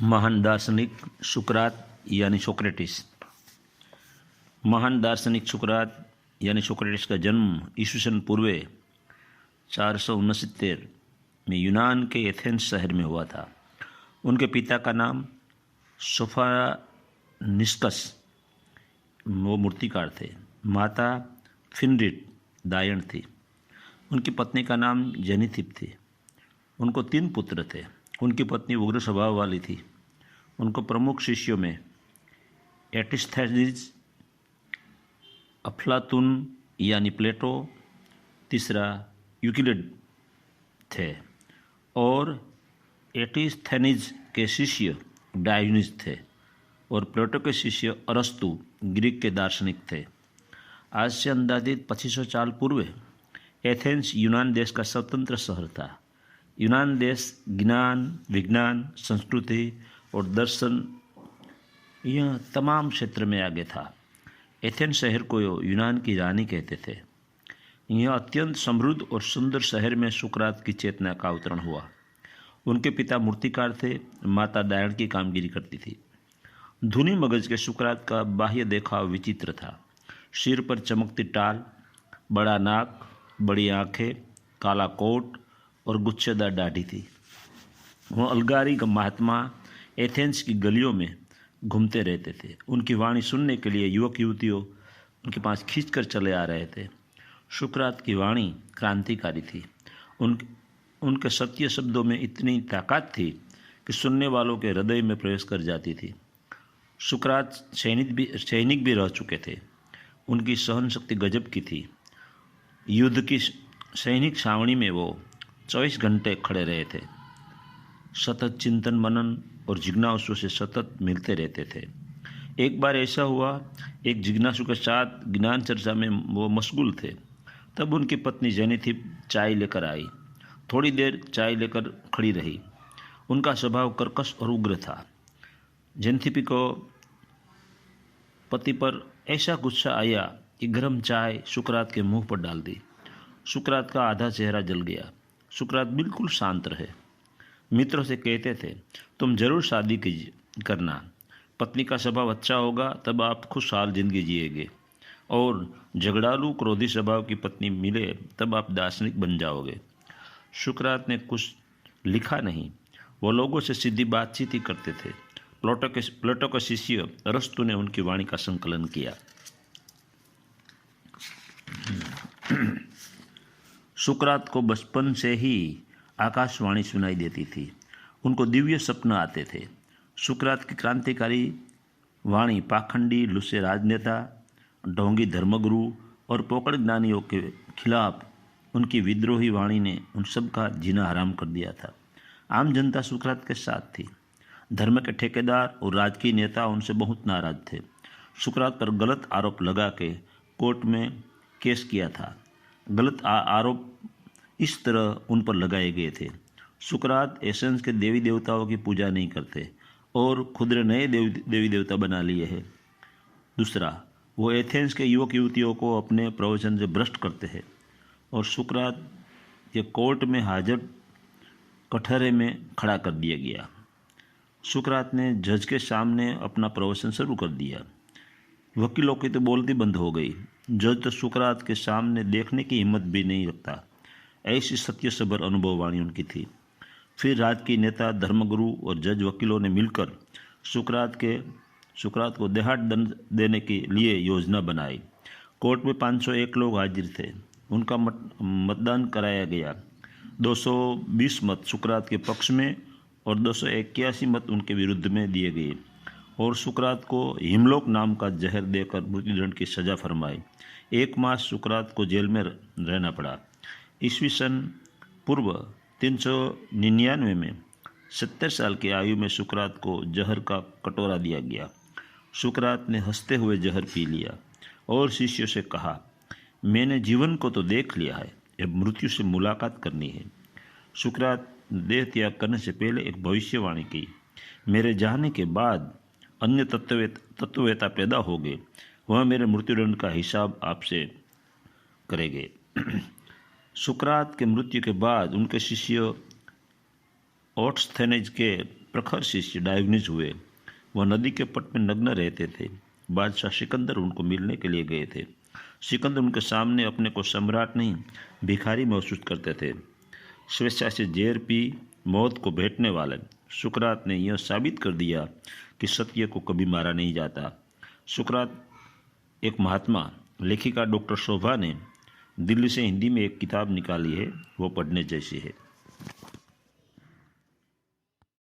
महान दार्शनिक सुकरात यानी सोक्रेटिस। महान दार्शनिक सुकरात यानी सोक्रेटिस का जन्म ईस्वीसन पूर्व 469 में यूनान के एथेंस शहर में हुआ था। उनके पिता का नाम सोफानिस्कस, वो मूर्तिकार थे। माता फिनरिट दायण थी। उनकी पत्नी का नाम जेनिथिप थी। उनको 3 पुत्र थे। उनकी पत्नी उग्र स्वभाव वाली थी। उनको प्रमुख शिष्यों में एटिस्थेनिस, अफलातून यानी प्लेटो, तीसरा यूक्लिड थे और एटिस्थेनिस के शिष्य डायोनिस थे और प्लेटो के शिष्य अरस्तु ग्रीक के दार्शनिक थे। आज से अंदाजित 2500 साल पूर्व एथेंस यूनान देश का स्वतंत्र शहर था। यूनान देश ज्ञान, विज्ञान, संस्कृति और दर्शन यह तमाम क्षेत्र में आगे था। एथेंस शहर को यूनान की रानी कहते थे। यह अत्यंत समृद्ध और सुंदर शहर में सुकरात की चेतना का अवतरण हुआ। उनके पिता मूर्तिकार थे। माता दायण की कामगिरी करती थी। धुनी मगज के सुकरात का बाह्य देखाव विचित्र था। सिर पर चमकती टाल, बड़ा नाक, बड़ी आंखें, काला कोट और गुच्छेदार दाढ़ी थी। वह अलगारी का महात्मा एथेंस की गलियों में घूमते रहते थे। उनकी वाणी सुनने के लिए युवक युवतियों उनके पास खींचकर चले आ रहे थे। सुकरात की वाणी क्रांतिकारी थी। उनके सत्य शब्दों में इतनी ताकत थी कि सुनने वालों के हृदय में प्रवेश कर जाती थी। सुकरात सैनिक भी रह चुके थे। उनकी सहन शक्ति गजब की थी। युद्ध की सैनिक छावनी में वो 24 घंटे खड़े रहे थे। सतत चिंतन मनन और जिज्ञासु से सतत मिलते रहते थे। एक बार ऐसा हुआ, एक जिज्ञासु के साथ ज्ञान चर्चा में वो मशगूल थे। तब उनकी पत्नी जेनिथिप चाय लेकर आई। थोड़ी देर चाय लेकर खड़ी रही। उनका स्वभाव कर्कश और उग्र था। जेनिथिप को पति पर ऐसा गुस्सा आया कि गर्म चाय सुकरात के मुंह पर डाल दी। सुकरात का आधा चेहरा जल गया। सुकरात बिल्कुल शांत रहे। मित्रों से कहते थे, तुम जरूर शादी करना। पत्नी का स्वभाव अच्छा होगा तब आप खुशहाल जिंदगी जिएंगे, और झगड़ालू क्रोधी स्वभाव की पत्नी मिले तब आप दार्शनिक बन जाओगे। सुकरात ने कुछ लिखा नहीं। वो लोगों से सीधी बातचीत ही करते थे। प्लेटो के शिष्य अरस्तु ने उनकी वाणी का संकलन किया। सुकरात को बचपन से ही आकाशवाणी सुनाई देती थी। उनको दिव्य सपन आते थे। सुकरात की क्रांतिकारी वाणी पाखंडी, लुस्से राजनेता, ढोंगी धर्मगुरु और पोकड़ ज्ञानियों के खिलाफ उनकी विद्रोही वाणी ने उन सब का जीना हराम कर दिया था। आम जनता सुकरात के साथ थी। धर्म के ठेकेदार और राजकीय नेता उनसे बहुत नाराज थे। सुकरात पर गलत आरोप लगा के कोर्ट में केस किया था। गलत आरोप इस तरह उन पर लगाए गए थे। सुकरात एथेंस के देवी देवताओं की पूजा नहीं करते और खुद नए देवी देवता बना लिए हैं। दूसरा, वो एथेंस के युवक युवतियों को अपने प्रवचन से भ्रष्ट करते हैं। और सुकरात के कोर्ट में हाजिर कटहरे में खड़ा कर दिया गया। सुकरात ने जज के सामने अपना प्रवचन शुरू कर दिया। वकीलों की तो बोलती बंद हो गई। जज तो सुकरात के सामने देखने की हिम्मत भी नहीं रखता। ऐसी सत्य सबर अनुभव वाणी उनकी थी। फिर राजकीय नेता, धर्मगुरु और जज वकीलों ने मिलकर सुकरात को देहात दंड देने के लिए योजना बनाई। कोर्ट में 501 लोग हाजिर थे। उनका मतदान कराया गया। 220 मत सुकरात के पक्ष में और 281 मत उनके विरुद्ध में दिए गए और सुकरात को हिमलोक नाम का जहर देकर मृत्युदंड की सजा फरमाई। 1 मास सुकरात को जेल में रहना पड़ा। ईस्वीसन पूर्व 399 में 70 साल की आयु में सुकरात को जहर का कटोरा दिया गया। सुकरात ने हंसते हुए जहर पी लिया और शिष्यों से कहा, मैंने जीवन को तो देख लिया है, अब मृत्यु से मुलाकात करनी है। सुकरात देह त्याग करने से पहले एक भविष्यवाणी की, मेरे जाने के बाद अन्य तत्ववेता पैदा हो गए। वह मेरे मृत्युदंड का हिसाब आपसे करेंगे। सुकरात के मृत्यु के बाद उनके शिष्य ओट्स्थेनेज के प्रखर शिष्य डायोनिस हुए। वह नदी के पट में नग्न रहते थे। बादशाह सिकंदर उनको मिलने के लिए गए थे। सिकंदर उनके सामने अपने को सम्राट नहीं भिखारी महसूस करते थे। स्वेच्छा से जहर पी मौत को भेंटने वाले सुकरात ने यह साबित कर दिया कि सत्य को कभी मारा नहीं जाता। सुकरात एक महात्मा लेखिका डॉक्टर शोभा ने दिल्ली से हिंदी में एक किताब निकाली है, वो पढ़ने जैसी है।